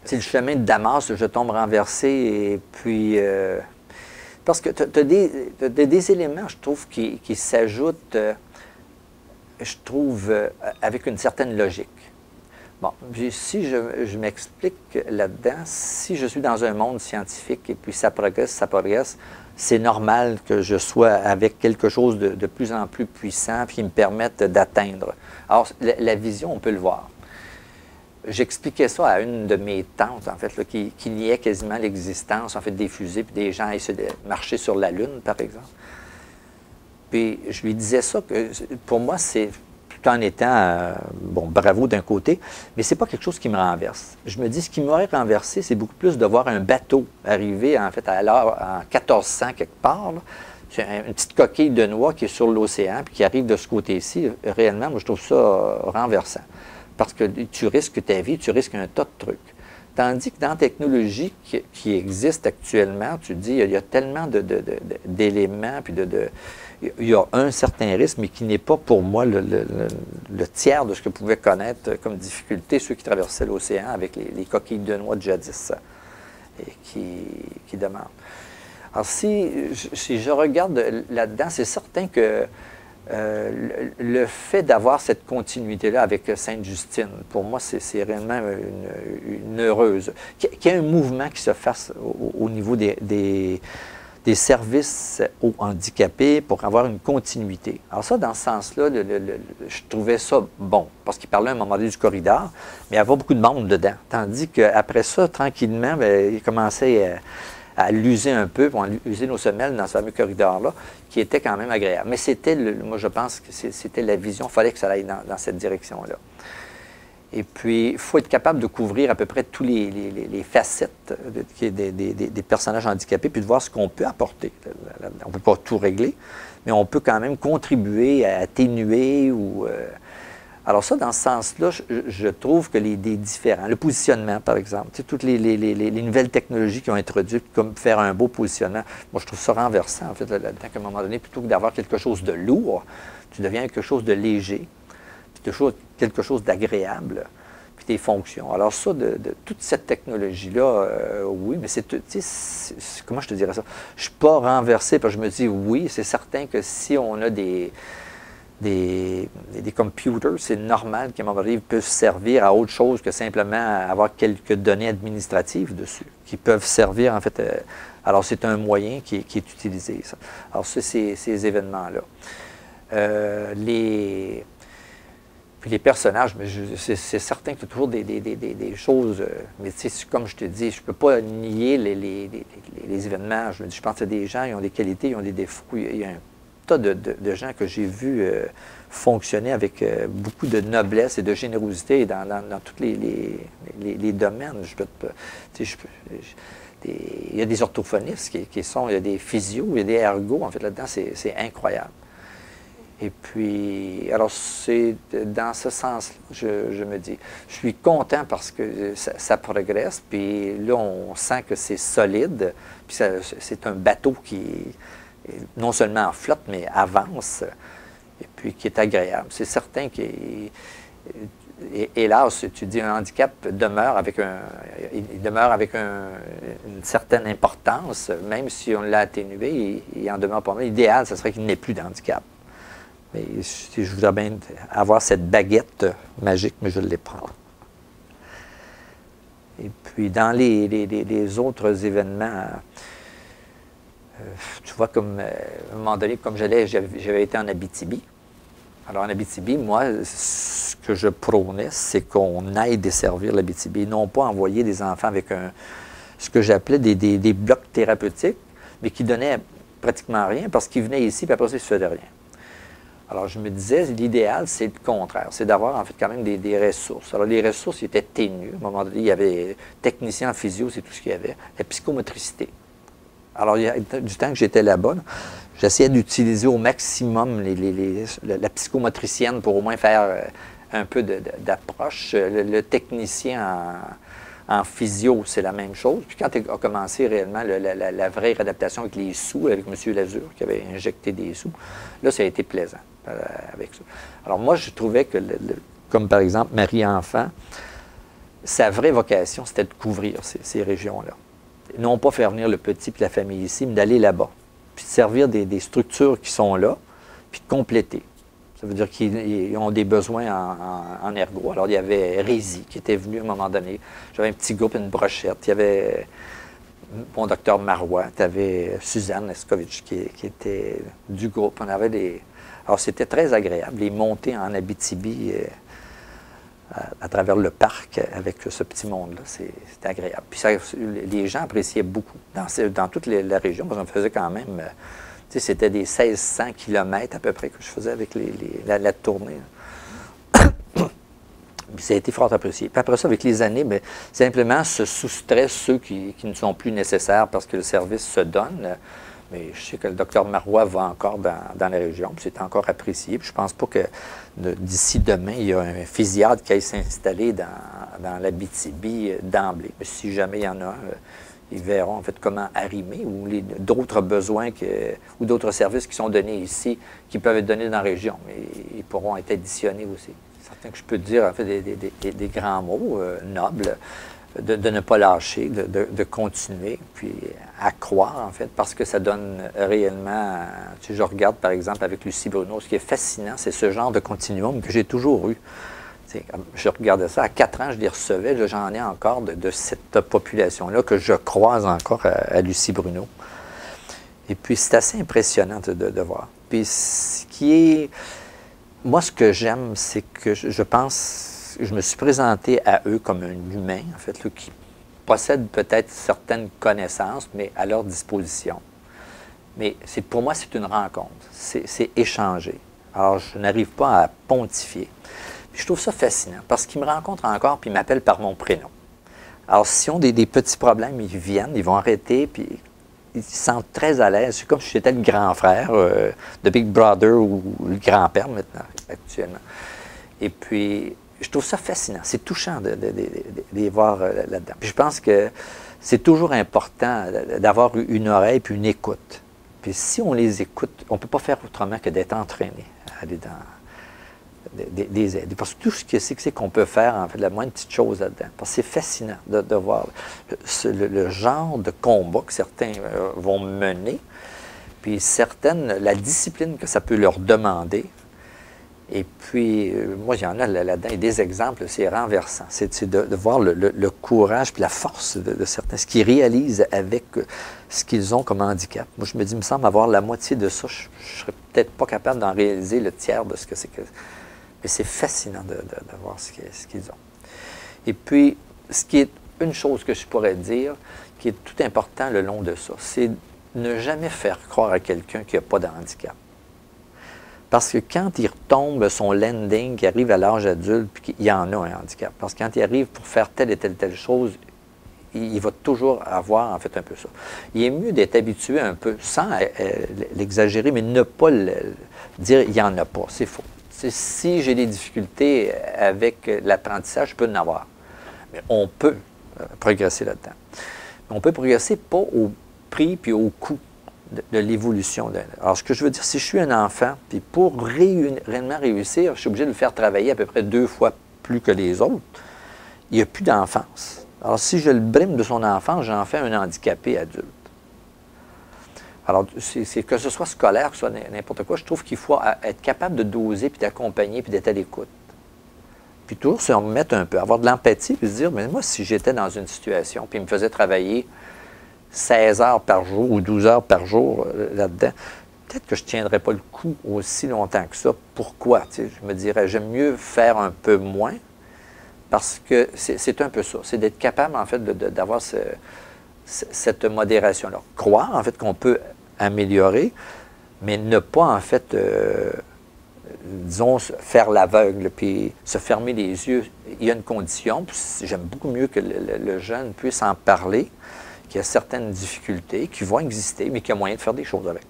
C'est le chemin de Damas, je tombe renversé, et puis... parce que tu as, des éléments, je trouve, qui s'ajoutent, je trouve, avec une certaine logique. Bon, puis si je m'explique là-dedans, si je suis dans un monde scientifique et puis ça progresse, c'est normal que je sois avec quelque chose de plus en plus puissant qui me permette d'atteindre. Alors, la vision, on peut le voir. J'expliquais ça à une de mes tantes, en fait, là, qui niait quasiment l'existence, en fait, des fusées, puis des gens essaient de marcher sur la Lune, par exemple. Puis je lui disais ça, que pour moi, c'est tout en étant, bon, bravo d'un côté, mais c'est pas quelque chose qui me renverse. Je me dis, ce qui m'aurait renversé, c'est beaucoup plus de voir un bateau arriver, en fait, en 1400 quelque part, là. C'est une petite coquille de noix qui est sur l'océan, puis qui arrive de ce côté-ci. Réellement, moi, je trouve ça renversant. Parce que tu risques ta vie, tu risques un tas de trucs. Tandis que dans la technologie qui existe actuellement, tu te dis, il y a tellement d'éléments, puis il y a un certain risque, mais qui n'est pas pour moi le tiers de ce que pouvaient connaître comme difficulté ceux qui traversaient l'océan avec les coquilles de noix de jadis et qui demandent. Alors, si je regarde là-dedans, c'est certain que le fait d'avoir cette continuité-là avec Sainte-Justine, pour moi, c'est réellement une heureuse. Qu'il y ait un mouvement qui se fasse au niveau des services aux handicapés pour avoir une continuité. Alors ça, dans ce sens-là, je trouvais ça bon, parce qu'il parlait à un moment donné du corridor, mais il y avait beaucoup de monde dedans. Tandis qu'après ça, tranquillement, bien, il commençait à l'user un peu, pour user nos semelles dans ce fameux corridor-là, qui était quand même agréable. Mais c'était, moi je pense que c'était la vision, il fallait que ça aille dans cette direction-là. Et puis, il faut être capable de couvrir à peu près tous les facettes des personnages handicapés, puis de voir ce qu'on peut apporter. On ne peut pas tout régler, mais on peut quand même contribuer à atténuer ou... Alors ça, dans ce sens-là, je trouve que les différents, le positionnement, par exemple, tu sais, toutes les nouvelles technologies qui ont introduit, comme faire un beau positionnement, moi, je trouve ça renversant, en fait, là-dedans, qu'à un moment donné, plutôt que d'avoir quelque chose de lourd, tu deviens quelque chose de léger, puis quelque chose d'agréable, puis tes fonctions. Alors ça, toute cette technologie-là, oui, mais c'est, comment je te dirais ça? Je ne suis pas renversé, parce que je me dis, oui, c'est certain que si on a des computers, c'est normal qu'à un moment donné, ils peuvent servir à autre chose que simplement avoir quelques données administratives dessus, qui peuvent servir, en fait, alors c'est un moyen qui est utilisé, ça. Alors ça, ces événements-là. Puis les personnages, c'est certain que tu as toujours des choses, mais comme je te dis, je ne peux pas nier les événements. Je pense que des gens, ils ont des qualités, ils ont des défauts. Il y a un tas de gens que j'ai vus fonctionner avec beaucoup de noblesse et de générosité dans tous les domaines. Il y a des orthophonistes il y a des physios, il y a des ergots, en fait, là-dedans, c'est incroyable. Et puis, alors, c'est dans ce sens-là, je me dis, je suis content parce que ça progresse, puis là, on sent que c'est solide, puis c'est un bateau qui non seulement flotte, mais avance, et puis qui est agréable. C'est certain hélas, tu dis, un handicap demeure avec une certaine importance, même si on l'a atténué, il en demeure pas mal. L'idéal, ce serait qu'il n'ait plus de handicap. Mais je voudrais bien avoir cette baguette magique, mais je ne l'ai pas. Et puis, dans les autres événements, tu vois, comme à un moment donné, comme j'avais été en Abitibi. Alors, en Abitibi, moi, ce que je prônais, c'est qu'on aille desservir l'Abitibi, non pas envoyer des enfants avec ce que j'appelais des blocs thérapeutiques, mais qui donnaient pratiquement rien, parce qu'ils venaient ici, puis après ça, ils ne se faisaient rien. Alors, je me disais, l'idéal, c'est le contraire. C'est d'avoir, en fait, quand même des ressources. Alors, les ressources étaient ténues. À un moment donné, il y avait technicien en physio, c'est tout ce qu'il y avait. La psychomotricité. Alors, il y a du temps que j'étais là-bas, j'essayais d'utiliser au maximum la psychomotricienne pour au moins faire un peu d'approche. Le technicien en physio, c'est la même chose. Puis quand a commencé réellement la vraie réadaptation avec les sous, avec M. Lazure, qui avait injecté des sous, là, ça a été plaisant avec ça. Alors moi, je trouvais que, comme par exemple Marie-Enfant, sa vraie vocation, c'était de couvrir ces régions-là. Non pas faire venir le petit et la famille ici, mais d'aller là-bas, puis de servir des structures qui sont là, puis de compléter. Ça veut dire qu'ils ont des besoins en ergo. Alors, il y avait Rézy qui était venu à un moment donné. J'avais un petit groupe, une brochette. Il y avait mon docteur Marois. Tu avais Suzanne Escovitch qui était du groupe. On avait des... Alors, c'était très agréable. Les montées en Abitibi à travers le parc avec ce petit monde-là, c'était agréable. Puis ça, les gens appréciaient beaucoup dans toute la région, parce qu'on faisait quand même... C'était des 1600 km à peu près que je faisais avec la tournée. Puis ça a été fort apprécié. Puis après ça, avec les années, bien, simplement se soustrait ceux qui ne sont plus nécessaires parce que le service se donne. Mais je sais que le docteur Marois va encore dans la région, puis c'est encore apprécié. Puis je ne pense pas que d'ici demain, il y a un fusillade qui aille s'installer dans l'Abitibi d'emblée. Mais si jamais il y en a un, ils verront en fait comment arrimer ou d'autres besoins ou d'autres services qui sont donnés ici qui peuvent être donnés dans la région, mais ils pourront être additionnés aussi. C'est certain que je peux te dire en fait des grands mots nobles, de ne pas lâcher, de continuer, puis à croire en fait, parce que ça donne réellement, tu sais, je regarde par exemple avec Lucie Bruno, ce qui est fascinant, c'est ce genre de continuum que j'ai toujours eu. Je regardais ça, à 4 ans, je les recevais, j'en ai encore de cette population-là que je croise encore à Lucie Bruno. Et puis, c'est assez impressionnant de voir. Puis, ce qui est... Moi, ce que j'aime, c'est que je pense... Je me suis présenté à eux comme un humain, en fait, là, qui possède peut-être certaines connaissances, mais à leur disposition. Mais pour moi, c'est une rencontre. C'est échanger. Alors, je n'arrive pas à pontifier. Puis je trouve ça fascinant parce qu'ils me rencontrent encore puis ils m'appellent par mon prénom. Alors, s'ils ont des petits problèmes, ils viennent, ils vont arrêter, puis ils se sentent très à l'aise. C'est comme si j'étais le grand frère de Big Brother ou le grand-père maintenant, actuellement. Et puis, je trouve ça fascinant. C'est touchant de les voir là-dedans. Puis je pense que c'est toujours important d'avoir une oreille puis une écoute. Puis si on les écoute, on ne peut pas faire autrement que d'être entraîné à aller dans des aides. Parce que tout ce que c'est qu'on peut faire, en fait, la moindre petite chose là-dedans. Parce que c'est fascinant de voir le genre de combat que certains vont mener, puis la discipline que ça peut leur demander. Et puis, moi, il y en a là-dedans, et des exemples, c'est renversant. C'est de voir le courage puis la force de certains, ce qu'ils réalisent avec ce qu'ils ont comme handicap. Moi, je me dis, il me semble avoir la moitié de ça. Je ne serais peut-être pas capable d'en réaliser le tiers de ce que c'est que... Mais c'est fascinant de voir ce qu'ils ont. Et puis, ce qui est une chose que je pourrais dire, qui est tout important le long de ça, c'est ne jamais faire croire à quelqu'un qu'il n'y a pas de handicap. Parce que quand il retombe son landing, qu'il arrive à l'âge adulte, puis qu'il y en a un handicap. Parce que quand il arrive pour faire telle et telle chose, il va toujours avoir en fait un peu ça. Il est mieux d'être habitué un peu, sans l'exagérer, mais ne pas dire « il n'y en a pas », c'est faux. Si j'ai des difficultés avec l'apprentissage, je peux en avoir. Mais on peut progresser là-dedans. On peut progresser pas au prix puis au coût de l'évolution. Alors, ce que je veux dire, si je suis un enfant, puis pour réellement réussir, je suis obligé de le faire travailler à peu près 2 fois plus que les autres, il n'y a plus d'enfance. Alors, si je le brime de son enfance, j'en fais un handicapé adulte. Alors, c'est que ce soit scolaire, que ce soit n'importe quoi, je trouve qu'il faut être capable de doser, puis d'accompagner, puis d'être à l'écoute. Puis toujours se remettre un peu, avoir de l'empathie, puis se dire, mais moi, si j'étais dans une situation, puis il me faisait travailler 16 heures par jour ou 12 heures par jour là-dedans, peut-être que je ne tiendrais pas le coup aussi longtemps que ça. Pourquoi? Tu sais, je me dirais, j'aime mieux faire un peu moins, parce que c'est un peu ça. C'est d'être capable, en fait, d'avoir cette modération-là. Croire, en fait, qu'on peut améliorer, mais ne pas, en fait, disons, faire l'aveugle, puis se fermer les yeux. Il y a une condition, puis j'aime beaucoup mieux que le jeune puisse en parler, qu'il y a certaines difficultés qui vont exister, mais qu'il y a moyen de faire des choses avec.